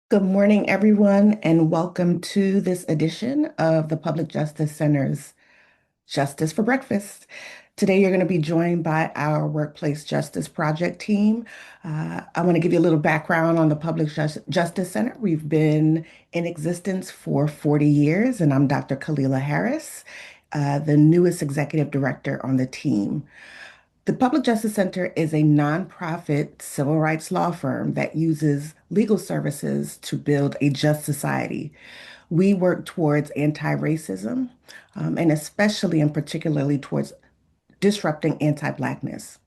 Good morning, everyone, and welcome to this edition of the Public Justice Center's Justice for Breakfast. Today, you're going to be joined by our Workplace Justice Project team. I want to give you a little background on the Justice Center. We've been in existence for 40 years, and I'm Dr. Kalila Harris, the newest executive director on the team. The Public Justice Center is a nonprofit civil rights law firm that uses legal services to build a just society. We work towards anti-racism, and especially and particularly towards disrupting anti-Blackness.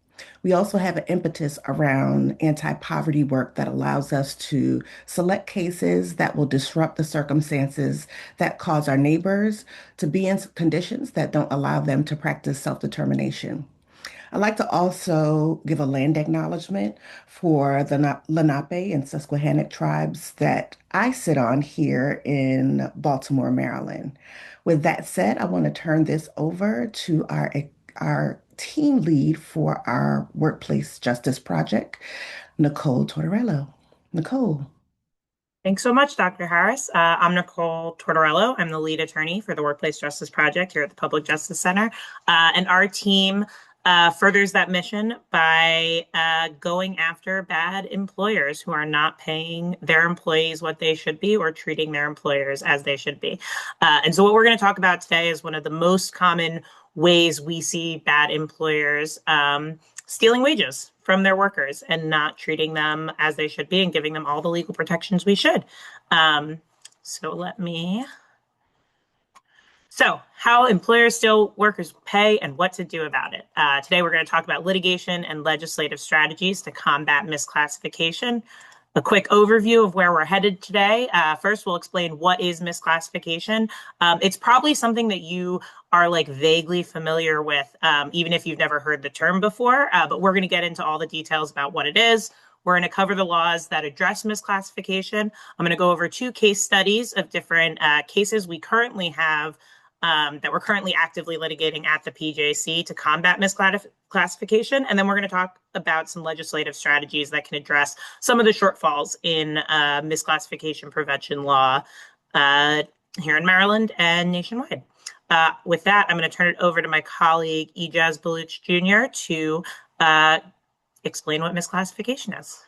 We also have an impetus around anti-poverty work that allows us to select cases that will disrupt the circumstances that cause our neighbors to be in conditions that don't allow them to practice self-determination. I'd like to also give a land acknowledgement for the Lenape and Susquehannock tribes that I sit on here in Baltimore, Maryland. With that said, I want to turn this over to our team lead for our Workplace Justice Project, Nicole Tortorello. Nicole. Thanks so much, Dr. Harris. I'm Nicole Tortorello. I'm the lead attorney for the Workplace Justice Project here at the Public Justice Center. And our team furthers that mission by going after bad employers who are not paying their employees what they should be or treating their employers as they should be. And so what we're going to talk about today is one of the most common ways we see bad employers stealing wages from their workers and not treating them as they should be and giving them all the legal protections we should. Um, so let me. So, how employers steal workers' pay and what to do about it. Today, we're going to talk about litigation and legislative strategies to combat misclassification. A quick overview of where we're headed today. First, we'll explain what is misclassification. It's probably something that you are like vaguely familiar with, even if you've never heard the term before, but we're going to get into all the details about what it is. We're going to cover the laws that address misclassification. I'm going to go over two case studies of different cases we currently have that we're currently actively litigating at the PJC to combat misclassification. And then we're going to talk about some legislative strategies that can address some of the shortfalls in misclassification prevention law here in Maryland and nationwide. With that, I'm going to turn it over to my colleague, Ijaz Baluch Jr. to explain what misclassification is.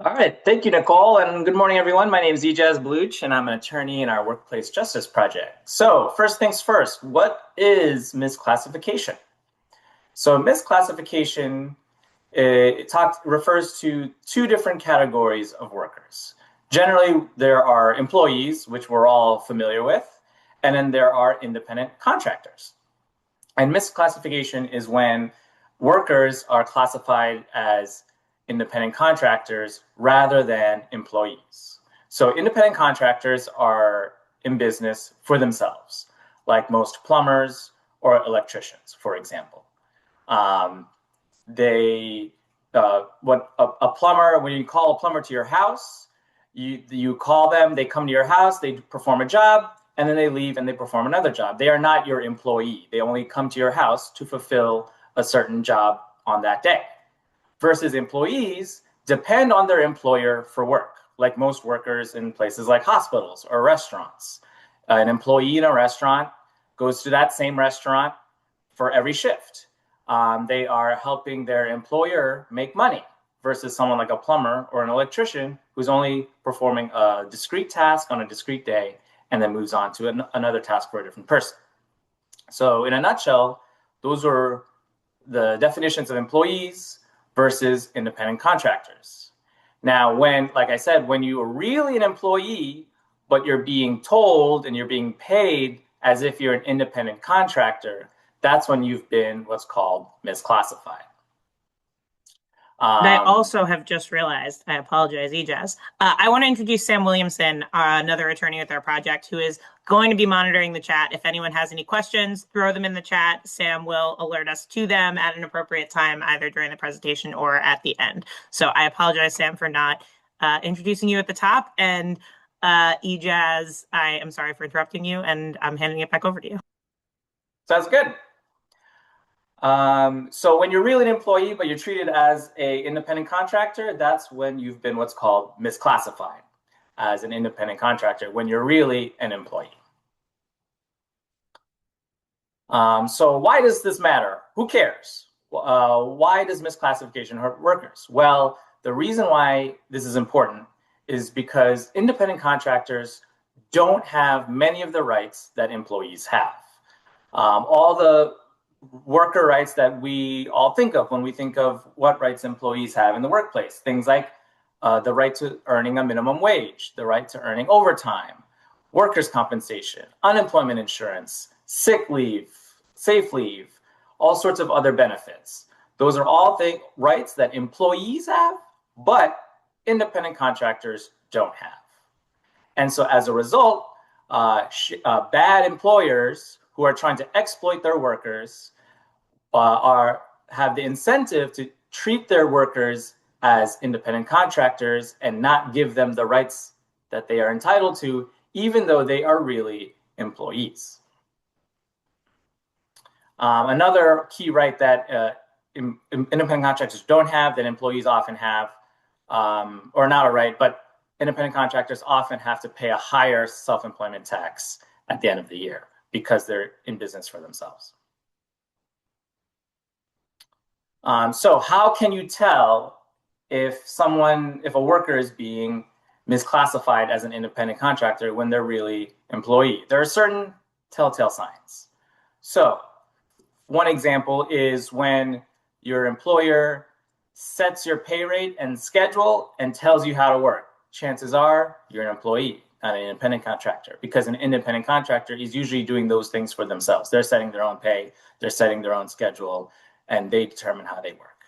All right, thank you, Nicole, and good morning, everyone. My name is Ijaz Baluch, and I'm an attorney in our Workplace Justice Project. So first things first, what is misclassification? So misclassification refers to two different categories of workers. Generally, there are employees, which we're all familiar with, and then there are independent contractors. And misclassification is when workers are classified as independent contractors rather than employees. So independent contractors are in business for themselves, like most plumbers or electricians, for example. A plumber, when you call a plumber to your house, you call them, they come to your house, they perform a job, and then they leave and they perform another job. They are not your employee. They only come to your house to fulfill a certain job on that day. Versus employees depend on their employer for work, like most workers in places like hospitals or restaurants. An employee in a restaurant goes to that same restaurant for every shift. They are helping their employer make money versus someone like a plumber or an electrician who's only performing a discrete task on a discrete day and then moves on to another task for a different person. So in a nutshell, those are the definitions of employees versus independent contractors. Now, like I said, when you are really an employee, but you're being told and you're being paid as if you're an independent contractor, that's when you've been what's called misclassified. I also have just realized, I apologize, Ijaz. I want to introduce Sam Williamson, another attorney with our project, who is going to be monitoring the chat. If anyone has any questions, throw them in the chat. Sam will alert us to them at an appropriate time, either during the presentation or at the end. So I apologize, Sam, for not introducing you at the top. And Ijaz, I am sorry for interrupting you, and I'm handing it back over to you. Sounds good. So when you're really an employee, but you're treated as an independent contractor, that's when you've been what's called misclassified as an independent contractor, when you're really an employee. So why does this matter? Who cares? Why does misclassification hurt workers? Well, the reason why this is important is because independent contractors don't have many of the rights that employees have. All the worker rights that we all think of when we think of what rights employees have in the workplace, things like the right to earning a minimum wage, the right to earning overtime, workers' compensation, unemployment insurance, sick leave, safe leave, all sorts of other benefits. Those are all rights that employees have, but independent contractors don't have. And so as a result, bad employers who are trying to exploit their workers have the incentive to treat their workers as independent contractors and not give them the rights that they are entitled to, even though they are really employees. Another key right that independent contractors don't have that employees often have, or not a right, but independent contractors often have to pay a higher self-employment tax at the end of the year because they're in business for themselves. So how can you tell if a worker is being misclassified as an independent contractor when they're really employee? There are certain telltale signs. So one example is when your employer sets your pay rate and schedule and tells you how to work. Chances are you're an employee, not an independent contractor, because an independent contractor is usually doing those things for themselves. They're setting their own pay, they're setting their own schedule, and they determine how they work.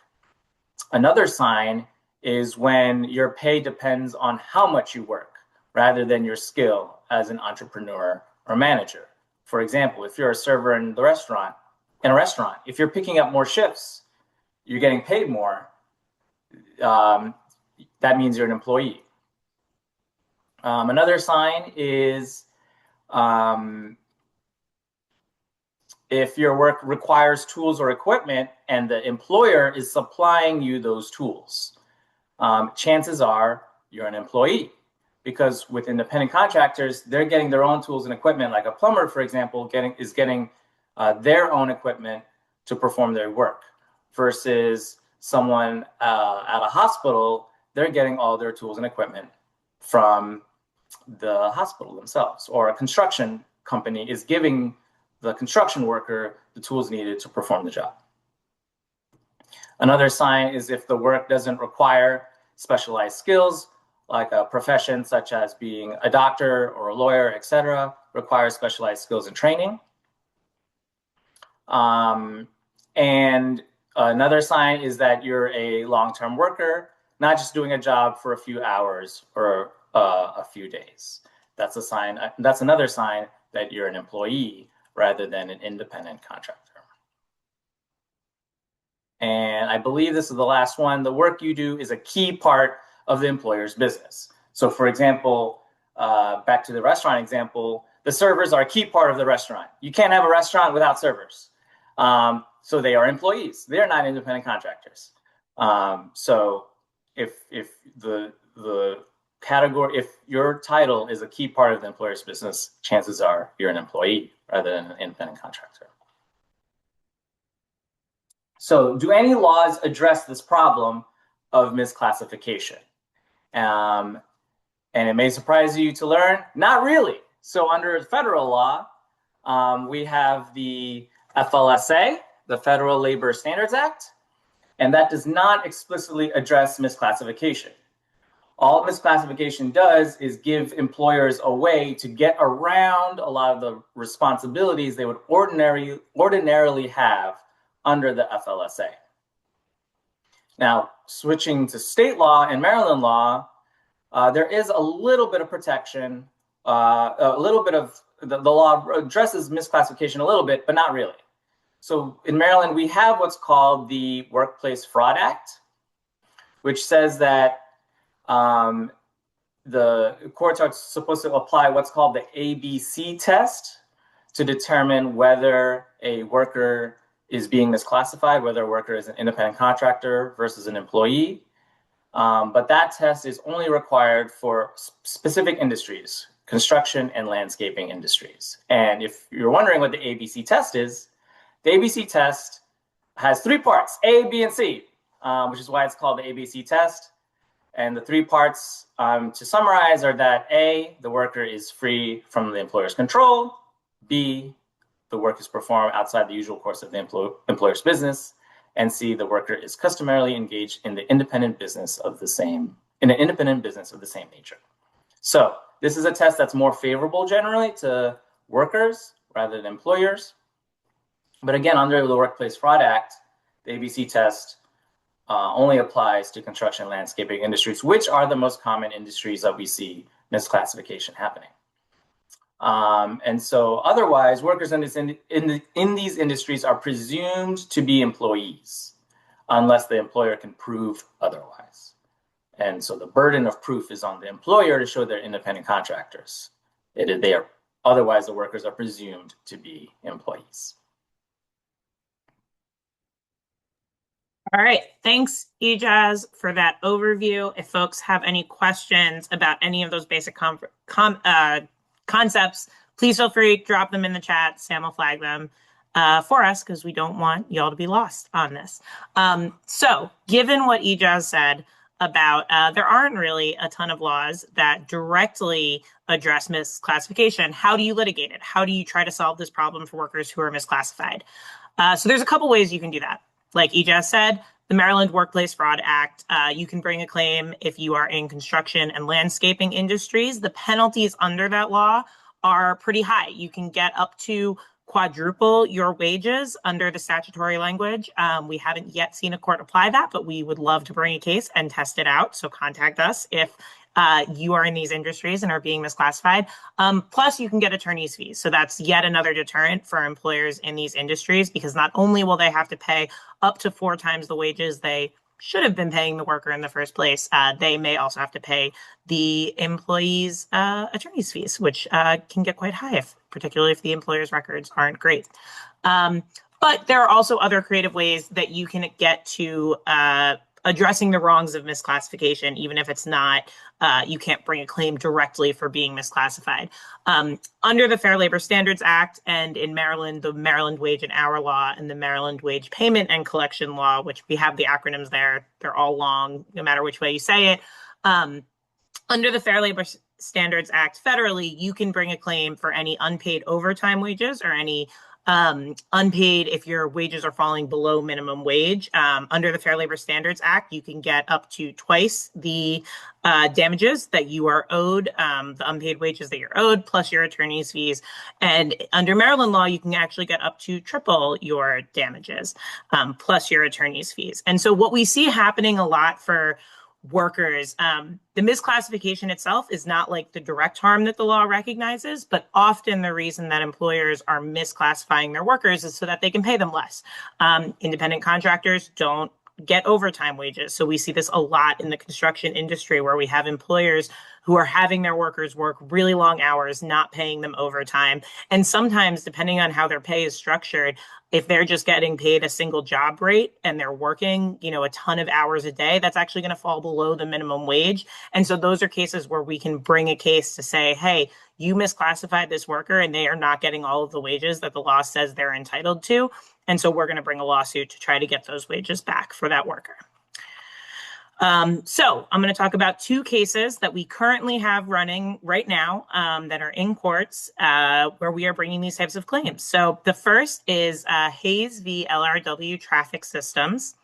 Another sign is when your pay depends on how much you work rather than your skill as an entrepreneur or manager. For example, if you're a server in a restaurant, if you're picking up more shifts, you're getting paid more, that means you're an employee. Another sign is if your work requires tools or equipment and the employer is supplying you those tools. Chances are you're an employee, because with independent contractors, they're getting their own tools and equipment. Like a plumber, for example, is getting their own equipment to perform their work, versus someone at a hospital, they're getting all their tools and equipment from the hospital themselves, or a construction company is giving the construction worker the tools needed to perform the job. Another sign is if the work doesn't require specialized skills, like a profession such as being a doctor or a lawyer, etc., requires specialized skills and training. And another sign is that you're a long-term worker, not just doing a job for a few hours or a few days. That's a sign. That's another sign that you're an employee rather than an independent contractor. And I believe this is the last one. The work you do is a key part of the employer's business. So for example, back to the restaurant example, the servers are a key part of the restaurant. You can't have a restaurant without servers. So they are employees. They're not independent contractors. So if your title is a key part of the employer's business, chances are you're an employee rather than an independent contractor. So do any laws address this problem of misclassification? And it may surprise you to learn, not really. So under federal law, we have the FLSA, the Federal Labor Standards Act, and that does not explicitly address misclassification. All misclassification does is give employers a way to get around a lot of the responsibilities they would ordinarily have under the FLSA. Now, switching to state law and Maryland law, there is a little bit of protection, a little bit of the law addresses misclassification a little bit, but not really. So in Maryland, we have what's called the Workplace Fraud Act, which says that the courts are supposed to apply what's called the ABC test to determine whether a worker is being misclassified, whether a worker is an independent contractor versus an employee. But that test is only required for specific industries, construction and landscaping industries. And if you're wondering what the ABC test is, the ABC test has three parts, A, B, and C, which is why it's called the ABC test. And the three parts, to summarize, are that A, the worker is free from the employer's control. B, the work is performed outside the usual course of the employer's business. And C, the worker is customarily engaged in an independent business of the same nature. So this is a test that's more favorable generally to workers rather than employers. But again, under the Workplace Fraud Act, the ABC test only applies to construction and landscaping industries, which are the most common industries that we see misclassification happening. And so otherwise, workers in these industries are presumed to be employees unless the employer can prove otherwise. And so the burden of proof is on the employer to show they're independent contractors. Otherwise, the workers are presumed to be employees. All right, thanks, Ijaz, for that overview. If folks have any questions about any of those basic concepts, please feel free to drop them in the chat. Sam will flag them for us because we don't want y'all to be lost on this. So given what Ijaz said about there aren't really a ton of laws that directly address misclassification, how do you litigate it? How do you try to solve this problem for workers who are misclassified? So there's a couple ways you can do that. Like Ijaz said, the Maryland Workplace Fraud Act, you can bring a claim if you are in construction and landscaping industries. The penalties under that law are pretty high. You can get up to quadruple your wages under the statutory language. We haven't yet seen a court apply that, but we would love to bring a case and test it out. So contact us if you are in these industries and are being misclassified. Plus, you can get attorney's fees. So that's yet another deterrent for employers in these industries, because not only will they have to pay up to 4 times the wages they should have been paying the worker in the first place, they may also have to pay the employee's attorney's fees, which can get quite high, particularly if the employer's records aren't great. But there are also other creative ways that you can get to addressing the wrongs of misclassification, even if it's not, you can't bring a claim directly for being misclassified. Under the Fair Labor Standards Act, and in Maryland, the Maryland Wage and Hour Law and the Maryland Wage Payment and Collection Law, which we have the acronyms there, they're all long, no matter which way you say it. Under the Fair Labor Standards Act federally, you can bring a claim for any unpaid overtime wages or any unpaid if your wages are falling below minimum wage. Under the Fair Labor Standards Act, you can get up to twice the damages that you are owed, the unpaid wages that you're owed, plus your attorney's fees. And under Maryland law, you can actually get up to triple your damages, plus your attorney's fees. And so what we see happening a lot for workers, the misclassification itself is not like the direct harm that the law recognizes, but often the reason that employers are misclassifying their workers is so that they can pay them less. Independent contractors don't get overtime wages. So we see this a lot in the construction industry, where we have employers who are having their workers work really long hours, not paying them overtime. And sometimes, depending on how their pay is structured, if they're just getting paid a single job rate and they're working, a ton of hours a day, that's actually going to fall below the minimum wage. And so those are cases where we can bring a case to say, hey, you misclassified this worker and they are not getting all of the wages that the law says they're entitled to. And so we're going to bring a lawsuit to try to get those wages back for that worker. So I'm going to talk about 2 cases that we currently have running right now that are in courts where we are bringing these types of claims. So the first is Hayes v. LRW Traffic Systems.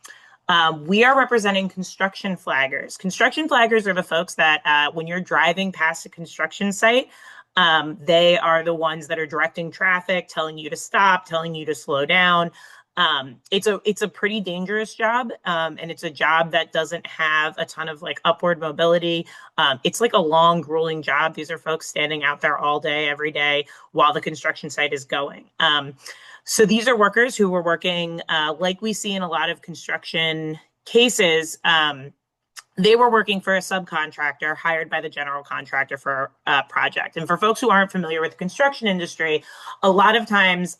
We are representing construction flaggers. Construction flaggers are the folks that when you're driving past a construction site, they are the ones that are directing traffic, telling you to stop, telling you to slow down. It's a pretty dangerous job, and it's a job that doesn't have a ton of upward mobility. It's like a long, grueling job. These are folks standing out there all day, every day, while the construction site is going. So these are workers who were working, like we see in a lot of construction cases. They were working for a subcontractor hired by the general contractor for a project. And for folks who aren't familiar with the construction industry, a lot of times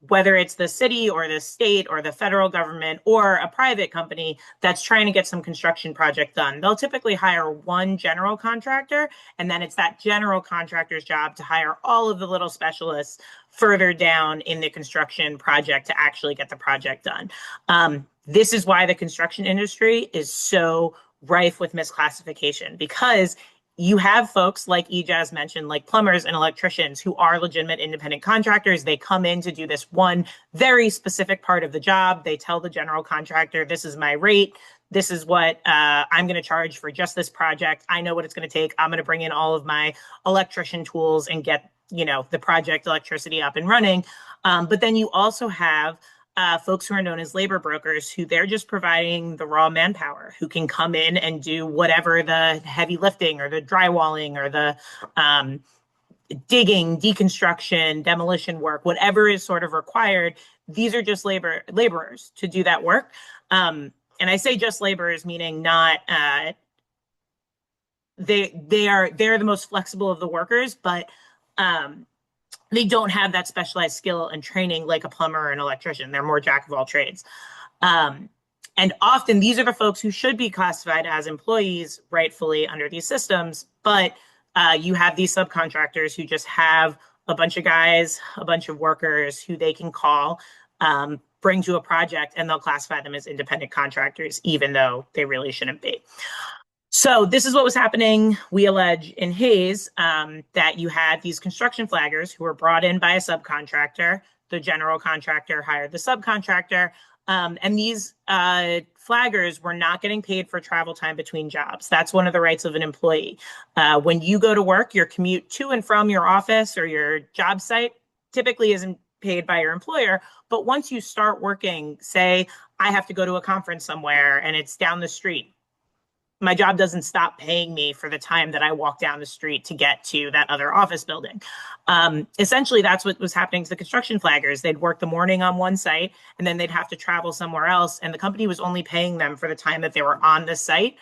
whether it's the city or the state or the federal government or a private company that's trying to get some construction project done, they'll typically hire one general contractor, and then it's that general contractor's job to hire all of the little specialists further down in the construction project to actually get the project done. This is why the construction industry is so rife with misclassification, because you have folks like Ijaz mentioned, like plumbers and electricians who are legitimate independent contractors. They come in to do this one very specific part of the job. They tell the general contractor, this is my rate. This is what I'm going to charge for just this project. I know what it's going to take. I'm going to bring in all of my electrician tools and get, the project electricity up and running. But then you also have folks who are known as labor brokers, who they're just providing the raw manpower, who can come in and do whatever the heavy lifting or the drywalling or the digging, deconstruction, demolition work, whatever is sort of required. These are just laborers to do that work. And I say just laborers, meaning not they're the most flexible of the workers, but they don't have that specialized skill and training like a plumber or an electrician. They're more jack of all trades. And often these are the folks who should be classified as employees rightfully under these systems, but you have these subcontractors who just have a bunch of guys, a bunch of workers who they can call, bring to a project, and they'll classify them as independent contractors, even though they really shouldn't be. So this is what was happening, we allege, in Hayes, that you had these construction flaggers who were brought in by a subcontractor. The general contractor hired the subcontractor, and these flaggers were not getting paid for travel time between jobs. That's one of the rights of an employee. When you go to work, your commute to and from your office or your job site typically isn't paid by your employer. But once you start working, say I have to go to a conference somewhere and it's down the street, my job doesn't stop paying me for the time that I walk down the street to get to that other office building. Essentially, that's what was happening to the construction flaggers. They'd work the morning on one site, and then they'd have to travel somewhere else. And the company was only paying them for the time that they were on the site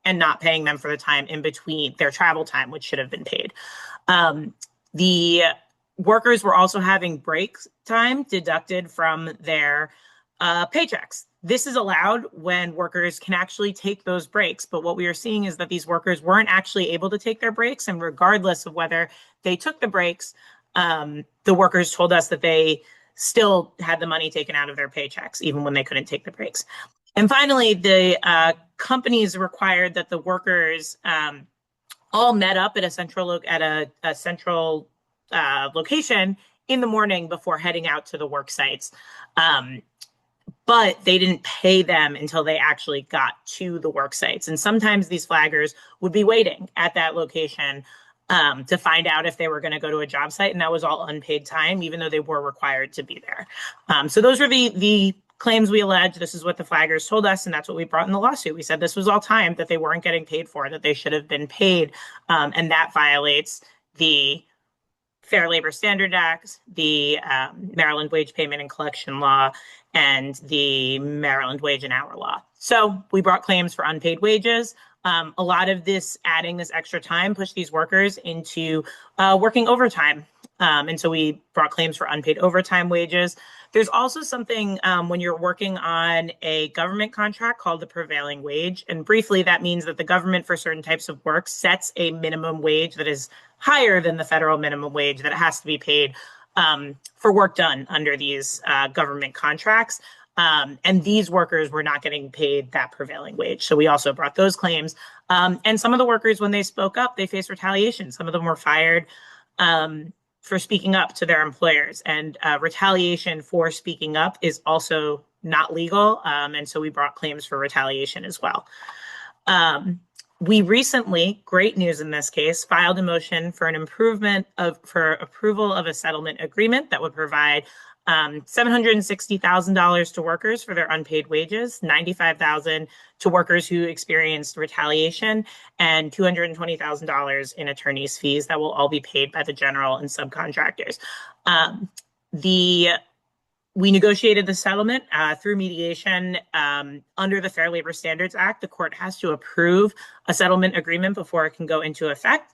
and not paying them for the time in between their travel time, which should have been paid. The workers were also having break time deducted from their paychecks. This is allowed when workers can actually take those breaks. But what we are seeing is that these workers weren't actually able to take their breaks. And regardless of whether they took the breaks, the workers told us that they still had the money taken out of their paychecks, even when they couldn't take the breaks. And finally, the companies required that the workers all met up at a central location in the morning before heading out to the work sites. But they didn't pay them until they actually got to the work sites. And sometimes these flaggers would be waiting at that location to find out if they were going to go to a job site. And that was all unpaid time, even though they were required to be there. So those were the claims we allege. This is what the flaggers told us, and that's what we brought in the lawsuit. We said this was all time that they weren't getting paid for, that they should have been paid. And that violates the Fair Labor Standard Act, the Maryland Wage Payment and Collection Law, and the Maryland Wage and Hour Law. So we brought claims for unpaid wages. A lot of this, adding this extra time, pushed these workers into working overtime. And so we brought claims for unpaid overtime wages. There's also something when you're working on a government contract called the prevailing wage. And briefly, that means that the government for certain types of work sets a minimum wage that is higher than the federal minimum wage that it has to be paid for work done under these government contracts. And these workers were not getting paid that prevailing wage. So we also brought those claims. And some of the workers, when they spoke up, they faced retaliation. Some of them were fired for speaking up to their employers. And retaliation for speaking up is also not legal. And so we brought claims for retaliation as well. We recently, great news in this case, filed a motion for for approval of a settlement agreement that would provide $760,000 to workers for their unpaid wages, $95,000 to workers who experienced retaliation, and $220,000 in attorney's fees that will all be paid by the general and subcontractors. We negotiated the settlement through mediation under the Fair Labor Standards Act. The court has to approve a settlement agreement before it can go into effect.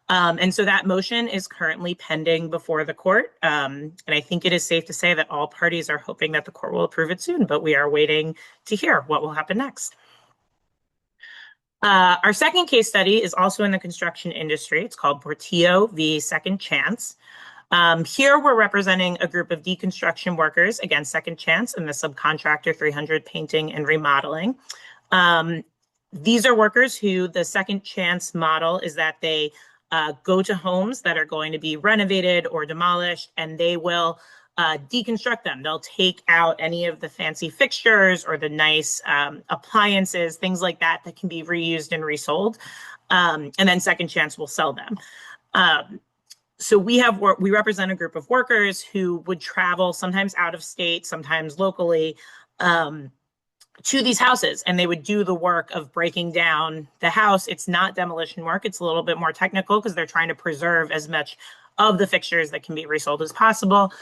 And so that motion is currently pending before the court. And I think it is safe to say that all parties are hoping that the court will approve it soon, but we are waiting to hear what will happen next. Our second case study is also in the construction industry. It's called Portillo v. Second Chance. Here we're representing a group of deconstruction workers against Second Chance and the subcontractor 300 painting and remodeling. These are workers who the Second Chance model is that they go to homes that are going to be renovated or demolished, and they will deconstruct them. They'll take out any of the fancy fixtures or the nice appliances, things like that, that can be reused and resold. And then Second Chance will sell them. So we represent a group of workers who would travel sometimes out of state, sometimes locally, to these houses, and they would do the work of breaking down the house. It's not demolition work. It's a little bit more technical because they're trying to preserve as much of the fixtures that can be resold as possible.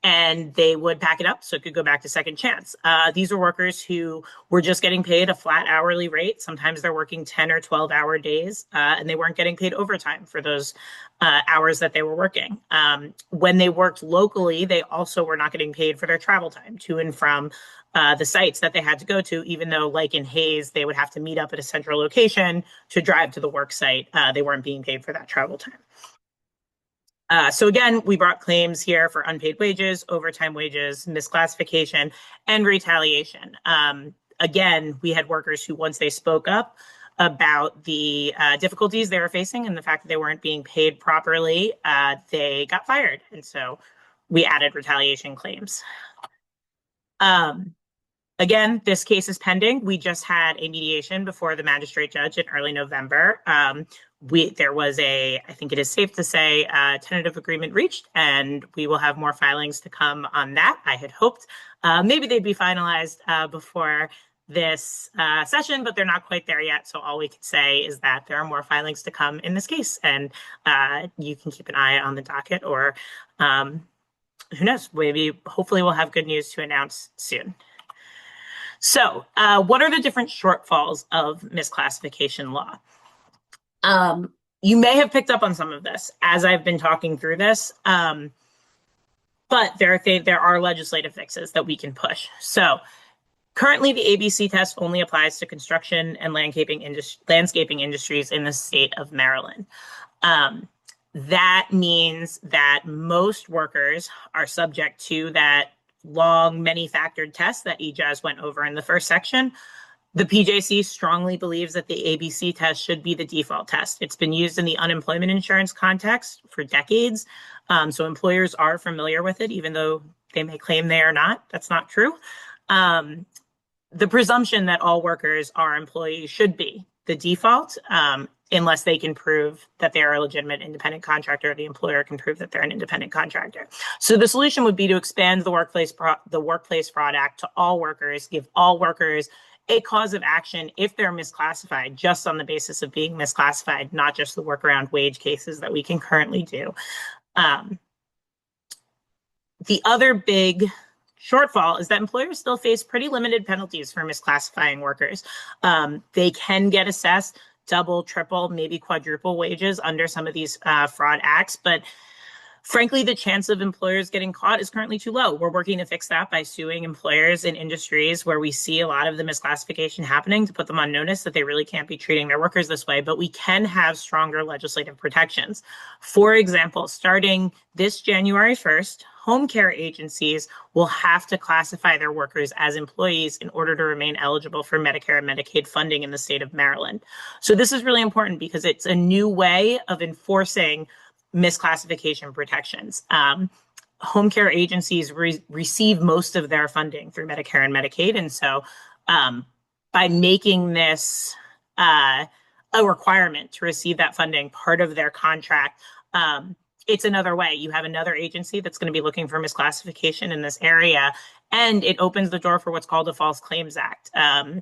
And they would pack it up so it could go back to Second Chance. These are workers who were just getting paid a flat hourly rate. Sometimes they're working 10 or 12-hour days, and they weren't getting paid overtime for those hours that they were working. When they worked locally, they also were not getting paid for their travel time to and from the sites that they had to go to, even though, like in Hayes, they would have to meet up at a central location to drive to the work site. They weren't being paid for that travel time. So again, we brought claims here for unpaid wages, overtime wages, misclassification, and retaliation. Again, we had workers who, once they spoke up about the difficulties they were facing and the fact that they weren't being paid properly, they got fired. And so we added retaliation claims. Again, this case is pending. We just had a mediation before the magistrate judge in early November. There was I think it is safe to say, a tentative agreement reached, and we will have more filings to come on that. I had hoped maybe they'd be finalized before this session, but they're not quite there yet. So all we can say is that there are more filings to come in this case, and you can keep an eye on the docket, or who knows, maybe hopefully we'll have good news to announce soon. So what are the different shortfalls of misclassification law? You may have picked up on some of this as I've been talking through this, but there are legislative fixes that we can push. So currently, the ABC test only applies to construction and landscaping industries in the state of Maryland. That means that most workers are subject to that long, many-factored test that Ijaz went over in the first section. The PJC strongly believes that the ABC test should be the default test. It's been used in the unemployment insurance context for decades, so employers are familiar with it, even though they may claim they are not. That's not true. The presumption that all workers are employees should be the default, unless they can prove that they are a legitimate independent contractor, or the employer can prove that they're an independent contractor. So the solution would be to expand the Workplace Fraud Act to all workers, give all workers a cause of action if they're misclassified, just on the basis of being misclassified, not just the workaround wage cases that we can currently do. The other big shortfall is that employers still face pretty limited penalties for misclassifying workers. They can get assessed double, triple, maybe quadruple wages under some of these fraud acts, but frankly, the chance of employers getting caught is currently too low. We're working to fix that by suing employers in industries where we see a lot of the misclassification happening, to put them on notice that they really can't be treating their workers this way, but we can have stronger legislative protections. For example, starting this January 1st, home care agencies will have to classify their workers as employees in order to remain eligible for Medicare and Medicaid funding in the state of Maryland. So this is really important because it's a new way of enforcing misclassification protections. Home care agencies receive most of their funding through Medicare and Medicaid. And so by making this a requirement to receive that funding part of their contract, it's another way. You have another agency that's going to be looking for misclassification in this area, and it opens the door for what's called a False Claims Act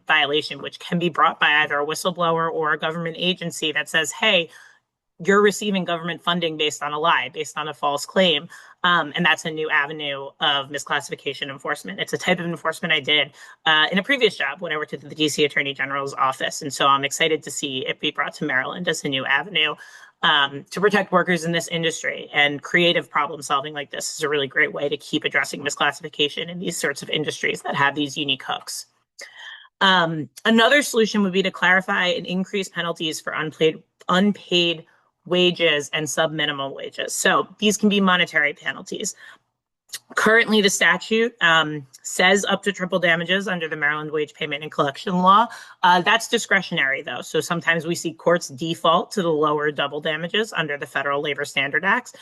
violation, which can be brought by either a whistleblower or a government agency that says, hey, you're receiving government funding based on a lie, based on a false claim. And that's a new avenue of misclassification enforcement. It's a type of enforcement I did in a previous job when I worked at the DC Attorney General's office. And so I'm excited to see it be brought to Maryland as a new avenue to protect workers in this industry. And creative problem solving like this is a really great way to keep addressing misclassification in these sorts of industries that have these unique hooks. Another solution would be to clarify and increase penalties for unpaid wages and sub-minimum wages. So these can be monetary penalties. Currently, the statute says up to triple damages under the Maryland Wage Payment and Collection Law. That's discretionary, though. So sometimes we see courts default to the lower double damages under the Federal Labor Standard Acts.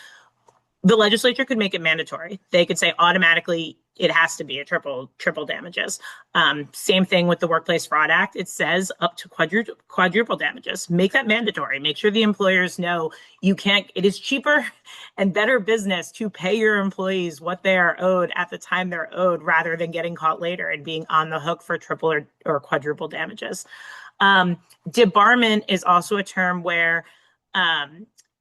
The legislature could make it mandatory. They could say automatically it has to be a triple damages. Same thing with the Workplace Fraud Act. It says up to quadruple damages. Make that mandatory. Make sure the employers know it is cheaper and better business to pay your employees what they are owed at the time they're owed rather than getting caught later and being on the hook for triple or quadruple damages. Debarment is also a term where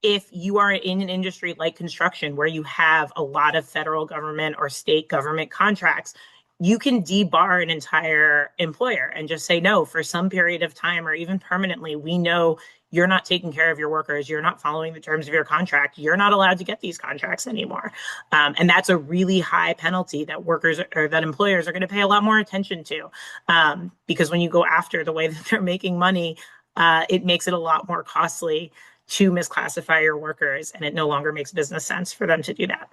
if you are in an industry like construction where you have a lot of federal government or state government contracts, you can debar an entire employer and just say, no, for some period of time or even permanently, we know you're not taking care of your workers, you're not following the terms of your contract, you're not allowed to get these contracts anymore. And that's a really high penalty that that employers are going to pay a lot more attention to, because when you go after the way that they're making money, it makes it a lot more costly to misclassify your workers, and it no longer makes business sense for them to do that.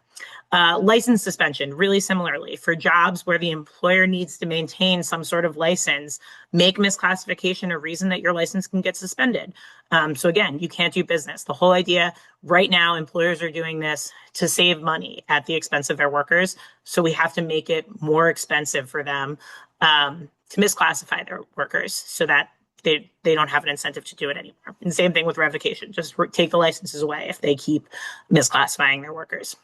License suspension, really similarly, for jobs where the employer needs to maintain some sort of license, make misclassification a reason that your license can get suspended. So again, you can't do business. The whole idea right now, employers are doing this to save money at the expense of their workers. So we have to make it more expensive for them to misclassify their workers so that they don't have an incentive to do it anymore. And same thing with revocation. Just take the licenses away if they keep misclassifying their workers.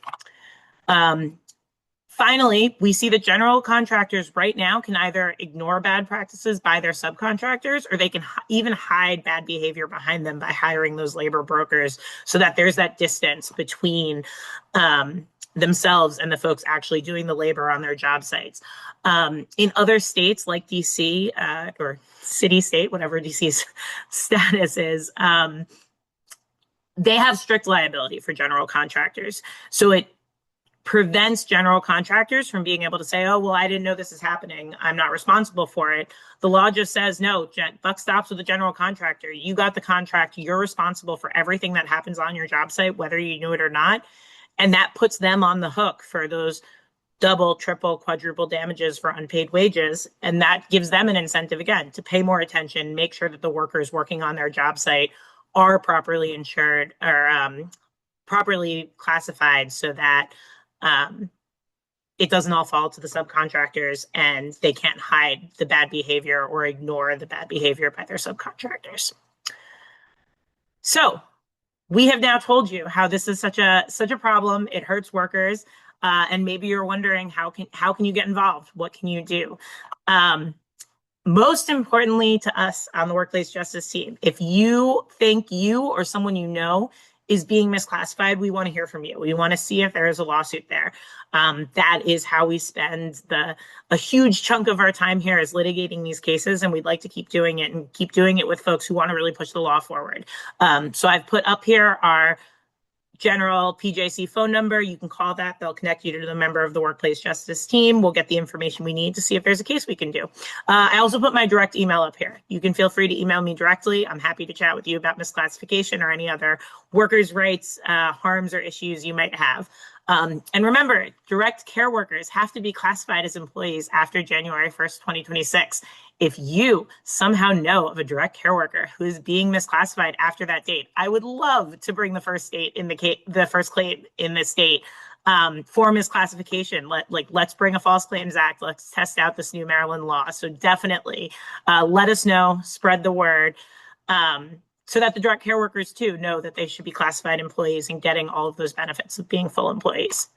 Finally, we see that general contractors right now can either ignore bad practices by their subcontractors, or they can even hide bad behavior behind them by hiring those labor brokers so that there's that distance between themselves and the folks actually doing the labor on their job sites. In other states like DC or city state, whatever DC's status is, they have strict liability for general contractors. So it prevents general contractors from being able to say, oh, well, I didn't know this is happening, I'm not responsible for it. The law just says, no, buck stops with the general contractor. You got the contract, you're responsible for everything that happens on your job site, whether you knew it or not. And that puts them on the hook for those double, triple, quadruple damages for unpaid wages. And that gives them an incentive, again, to pay more attention, make sure that the workers working on their job site are properly insured or properly classified so that it doesn't all fall to the subcontractors and they can't hide the bad behavior or ignore the bad behavior by their subcontractors. So we have now told you how this is such a problem. It hurts workers. And maybe you're wondering, how can you get involved? What can you do? Most importantly to us on the Workplace Justice team, if you think you or someone you know is being misclassified, we want to hear from you. We want to see if there is a lawsuit there. That is how we spend a huge chunk of our time here is litigating these cases, and we'd like to keep doing it and keep doing it with folks who want to really push the law forward. So I've put up here our general PJC phone number. You can call that. They'll connect you to the member of the Workplace Justice team. We'll get the information we need to see if there's a case we can do. I also put my direct email up here. You can feel free to email me directly. I'm happy to chat with you about misclassification or any other workers' rights, harms, or issues you might have. And remember, direct care workers have to be classified as employees after January 1st, 2026. If you somehow know of a direct care worker who is being misclassified after that date, I would love to bring the first claim in the state for misclassification. Let's bring a False Claims Act. Let's test out this new Maryland law. So definitely let us know, spread the word, so that the direct care workers too know that they should be classified employees and getting all of those benefits of being full employees.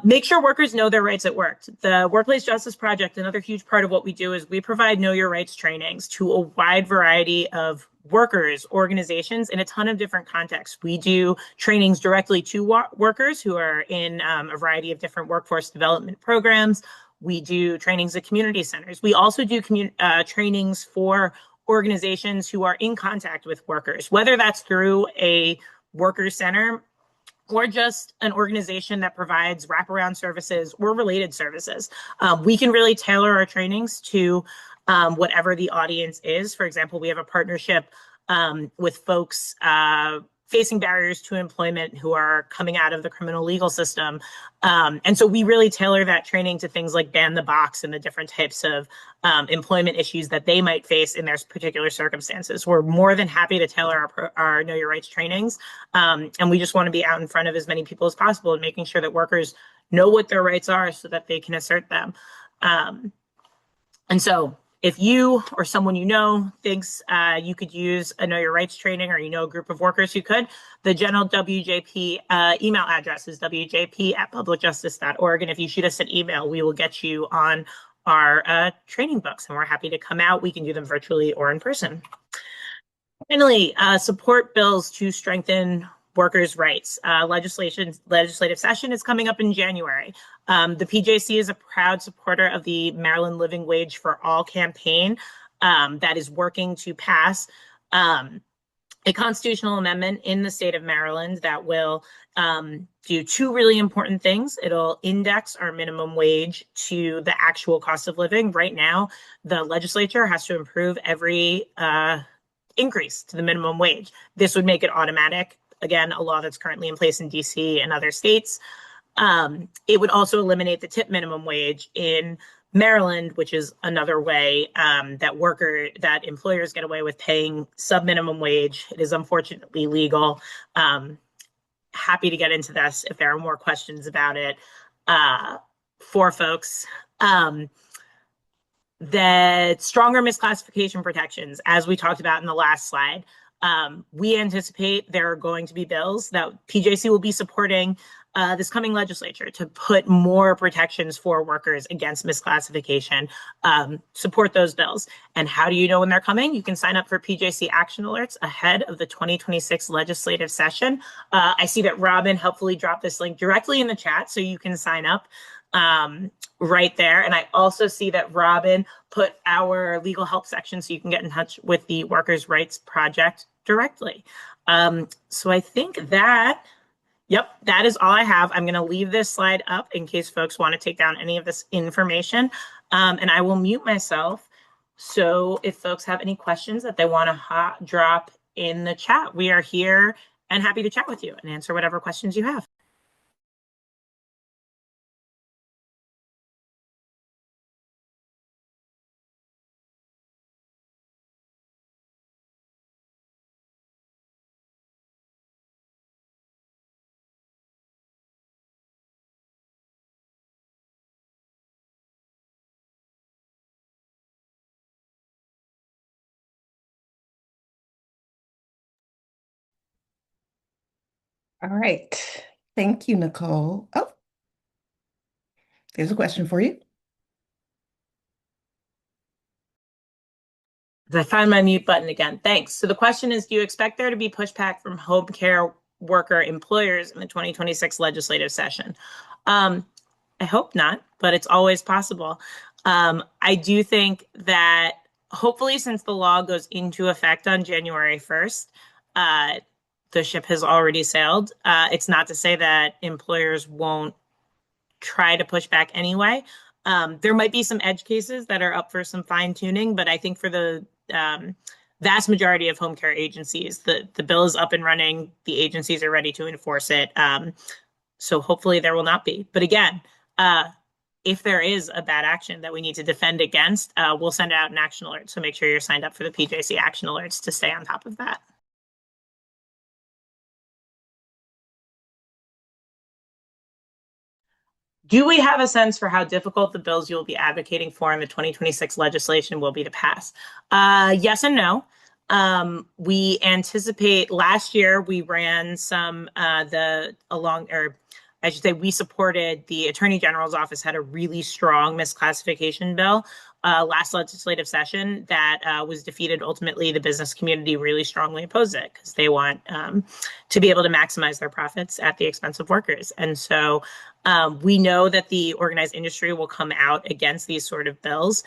Make sure workers know their rights at work. The Workplace Justice Project, another huge part of what we do is we provide know your rights trainings to a wide variety of workers, organizations in a ton of different contexts. We do trainings directly to workers who are in a variety of different workforce development programs. We do trainings at community centers. We also do trainings for organizations who are in contact with workers, whether that's through a worker center or just an organization that provides wraparound services or related services. We can really tailor our trainings to whatever the audience is. For example, we have a partnership with folks facing barriers to employment who are coming out of the criminal legal system. And so we really tailor that training to things like ban the box and the different types of employment issues that they might face in their particular circumstances. We're more than happy to tailor our Know Your Rights trainings. And we just want to be out in front of as many people as possible and making sure that workers know what their rights are so that they can assert them. And so if you or someone you know thinks you could use a Know Your Rights training, or you know a group of workers who could, the general WJP email address is wjp@publicjustice.org. And if you shoot us an email, we will get you on our training books, and we're happy to come out. We can do them virtually or in person. Finally, support bills to strengthen workers' rights. Legislative session is coming up in January. The PJC is a proud supporter of the Maryland Living Wage for All campaign that is working to pass a constitutional amendment in the state of Maryland that will do two really important things. It'll index our minimum wage to the actual cost of living. Right now, the legislature has to approve every increase to the minimum wage. This would make it automatic. Again, a law that's currently in place in DC and other states. It would also eliminate the tip minimum wage in Maryland, which is another way that employers get away with paying sub-minimum wage. It is unfortunately legal. Happy to get into this if there are more questions about it for folks. That stronger misclassification protections, as we talked about in the last slide. We anticipate there are going to be bills that PJC will be supporting this coming legislature to put more protections for workers against misclassification. Support those bills. And how do you know when they're coming? You can sign up for PJC action alerts ahead of the 2026 legislative session. I see that Robin helpfully dropped this link directly in the chat, so you can sign up right there. And I also see that Robin put our legal help section so you can get in touch with the Workers' Rights Project directly. So I think that, that is all I have. I'm going to leave this slide up in case folks want to take down any of this information. And I will mute myself. So if folks have any questions that they want to drop in the chat, we are here and happy to chat with you and answer whatever questions you have. All right. Thank you, Nicole. Oh, there's a question for you. I found my mute button again. Thanks. So the question is, do you expect there to be pushback from home care worker employers in the 2026 legislative session? I hope not, but it's always possible. I do think that hopefully, since the law goes into effect on January 1st, the ship has already sailed. It's not to say that employers won't try to push back anyway. There might be some edge cases that are up for some fine tuning, but I think for the vast majority of home care agencies, the bill is up and running. The agencies are ready to enforce it. So hopefully there will not be. But again, if there is a bad action that we need to defend against, we'll send out an action alert. So make sure you're signed up for the PJC action alerts to stay on top of that. Do we have a sense for how difficult the bills you'll be advocating for in the 2026 legislation will be to pass? Yes and no. We anticipate last year we ran some we supported the Attorney General's office had a really strong misclassification bill last legislative session that was defeated. Ultimately, the business community really strongly opposed it because they want to be able to maximize their profits at the expense of workers. And so we know that the organized industry will come out against these sort of bills.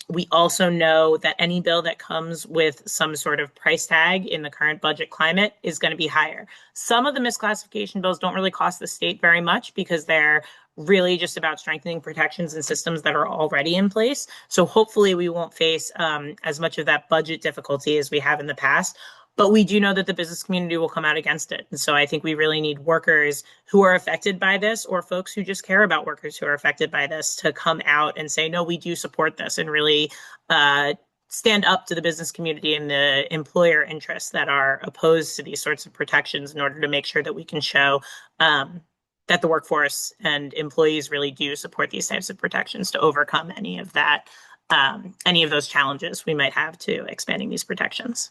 We also know that any bill that comes with some sort of price tag in the current budget climate is going to be higher. Some of the misclassification bills don't really cost the state very much because they're really just about strengthening protections and systems that are already in place. So hopefully we won't face as much of that budget difficulty as we have in the past. But we do know that the business community will come out against it. And so I think we really need workers who are affected by this, or folks who just care about workers who are affected by this, to come out and say, no, we do support this, and really stand up to the business community and the employer interests that are opposed to these sorts of protections in order to make sure that we can show that the workforce and employees really do support these types of protections to overcome any of that, any of those challenges we might have to expanding these protections.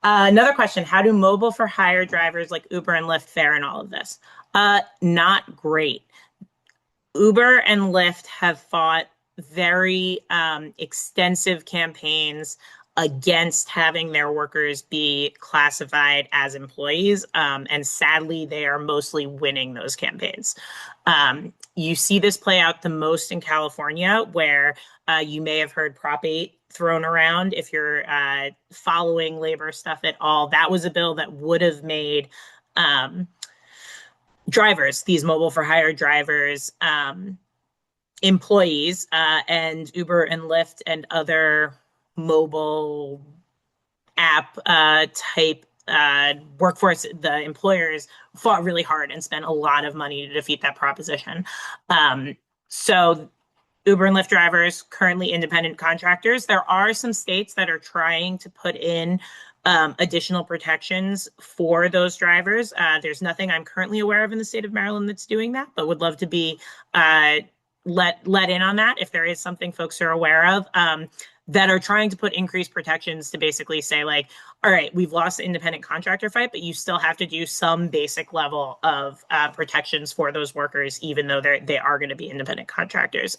Another question, how do mobile for hire drivers like Uber and Lyft fare in all of this? Not great. Uber and Lyft have fought very extensive campaigns against having their workers be classified as employees. And sadly, they are mostly winning those campaigns. You see this play out the most in California, where you may have heard Prop 8 thrown around. If you're following labor stuff at all, that was a bill that would have made drivers, these mobile for hire drivers, employees, and Uber and Lyft and other mobile app type workforce, the employers fought really hard and spent a lot of money to defeat that proposition. So Uber and Lyft drivers, currently independent contractors. There are some states that are trying to put in additional protections for those drivers. There's nothing I'm currently aware of in the state of Maryland that's doing that, but would love to be let in on that if there is something folks are aware of. That are trying to put increased protections to basically say, like, all right, we've lost the independent contractor fight, but you still have to do some basic level of protections for those workers, even though they are going to be independent contractors.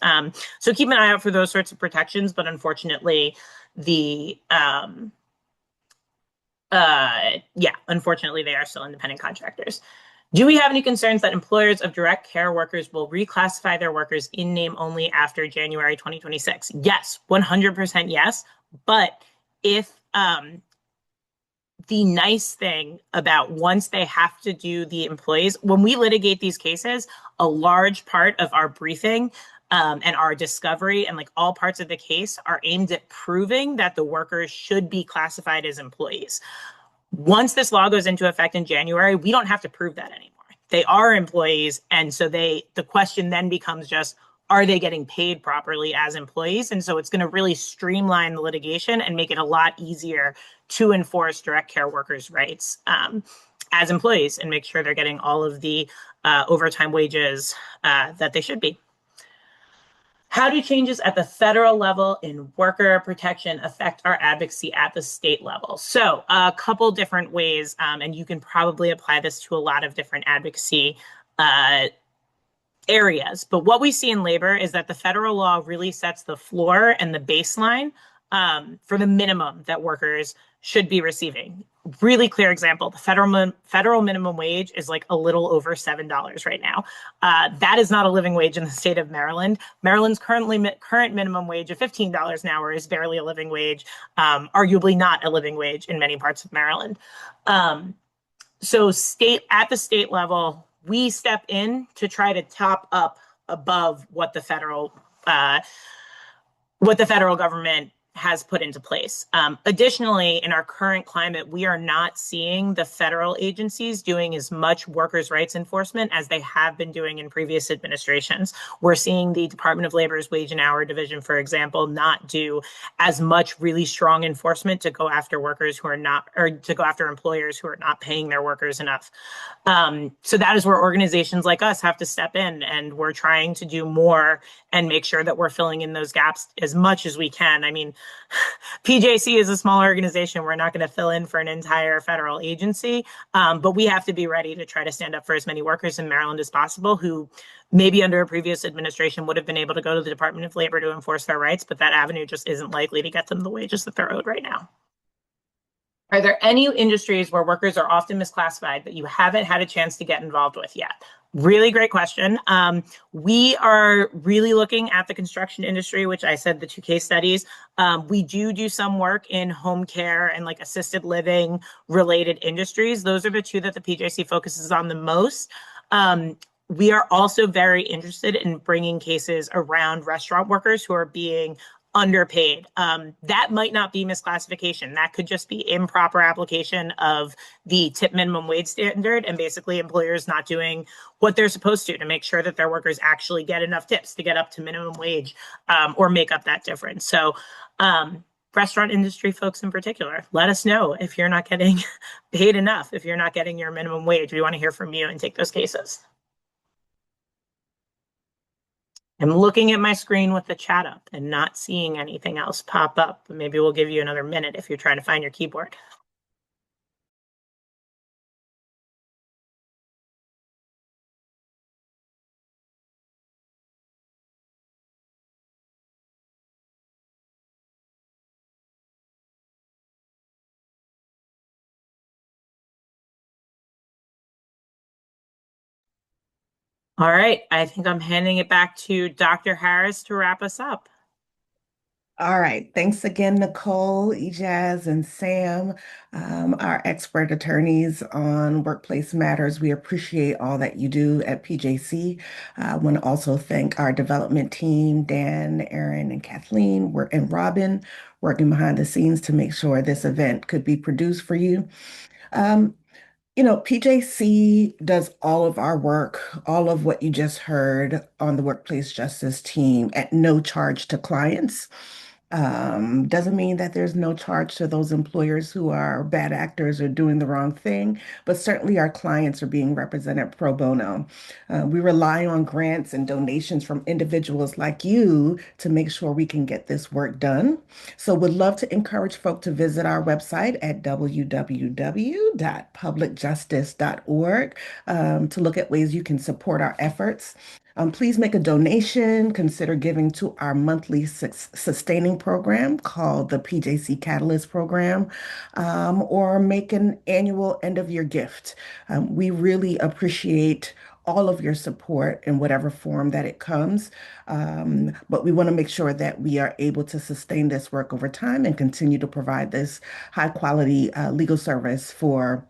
So keep an eye out for those sorts of protections. But unfortunately, unfortunately, they are still independent contractors. Do we have any concerns that employers of direct care workers will reclassify their workers in name only after January 2026? Yes, 100% yes. But if the nice thing about once they have to do the employees, when we litigate these cases, a large part of our briefing and our discovery and like all parts of the case are aimed at proving that the workers should be classified as employees. Once this law goes into effect in January, we don't have to prove that anymore. They are employees. And so the question then becomes just, are they getting paid properly as employees? And so it's going to really streamline the litigation and make it a lot easier to enforce direct care workers' rights as employees and make sure they're getting all of the overtime wages that they should be. How do changes at the federal level in worker protection affect our advocacy at the state level? So a couple different ways, and you can probably apply this to a lot of different advocacy areas. But what we see in labor is that the federal law really sets the floor and the baseline for the minimum that workers should be receiving. Really clear example, the federal minimum wage is like a little over $7 right now. That is not a living wage in the state of Maryland. Maryland's current minimum wage of $15 an hour is barely a living wage, arguably not a living wage in many parts of Maryland. So at the state level, we step in to try to top up above what the federal government has put into place. Additionally, in our current climate, we are not seeing the federal agencies doing as much workers' rights enforcement as they have been doing in previous administrations. We're seeing the Department of Labor's Wage and Hour Division, for example, not do as much really strong enforcement to go after workers who are not, or to go after employers who are not paying their workers enough. So that is where organizations like us have to step in, and we're trying to do more and make sure that we're filling in those gaps as much as we can. I mean, PJC is a small organization. We're not going to fill in for an entire federal agency, but we have to be ready to try to stand up for as many workers in Maryland as possible who maybe under a previous administration would have been able to go to the Department of Labor to enforce their rights, but that avenue just isn't likely to get them the wages that they're owed right now. Are there any industries where workers are often misclassified that you haven't had a chance to get involved with yet? Really great question. We are really looking at the construction industry, which I said the two case studies. We do some work in home care and like assisted living related industries. Those are the two that the PJC focuses on the most. We are also very interested in bringing cases around restaurant workers who are being underpaid. That might not be misclassification. That could just be improper application of the tip minimum wage standard and basically employers not doing what they're supposed to make sure that their workers actually get enough tips to get up to minimum wage or make up that difference. So restaurant industry folks in particular, let us know if you're not getting paid enough, if you're not getting your minimum wage. We want to hear from you and take those cases. I'm looking at my screen with the chat up and not seeing anything else pop up. Maybe we'll give you another minute if you're trying to find your keyboard. All right, I think I'm handing it back to Dr. Harris to wrap us up. All right. Thanks again, Nicole, Ijaz, and Sam, our expert attorneys on workplace matters. We appreciate all that you do at PJC. I want to also thank our development team, Dan, Aaron, and Kathleen, and Robin, working behind the scenes to make sure this event could be produced for you. Um, PJC does all of our work, all of what you just heard on the workplace justice team at no charge to clients. Doesn't mean that there's no charge to those employers who are bad actors or doing the wrong thing, but certainly our clients are being represented pro bono. We rely on grants and donations from individuals like you to make sure we can get this work done. So would love to encourage folk to visit our website at www.publicjustice.org to look at ways you can support our efforts. Please make a donation. Consider giving to our monthly sustaining program called the PJC Catalyst Program, or make an annual end of year gift. We really appreciate all of your support in whatever form that it comes. But we want to make sure that we are able to sustain this work over time and continue to provide this high quality legal service for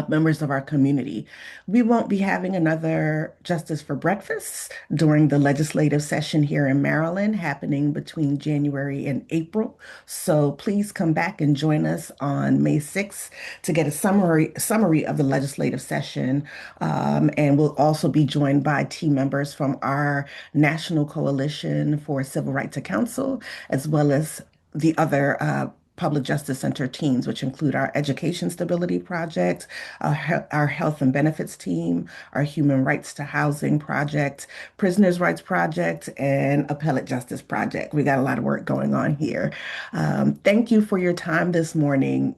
members of our community. We won't be having another Justice for Breakfast during the legislative session here in Maryland, happening between January and April. So please come back and join us on May 6th to get a summary of the legislative session. And we'll also be joined by team members from our National Coalition for Civil Rights to Counsel, as well as the other Public Justice Center teams, which include our Education Stability Project, our Health and Benefits team, our Human Rights to Housing Project, Prisoners' Rights Project, and Appellate Justice Project. We got a lot of work going on here. Thank you for your time this morning.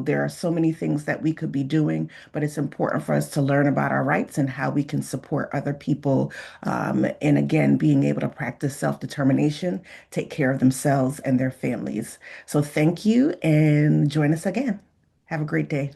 There are so many things that we could be doing, but it's important for us to learn about our rights and how we can support other people. And again, being able to practice self-determination, take care of themselves and their families. So thank you and join us again. Have a great day.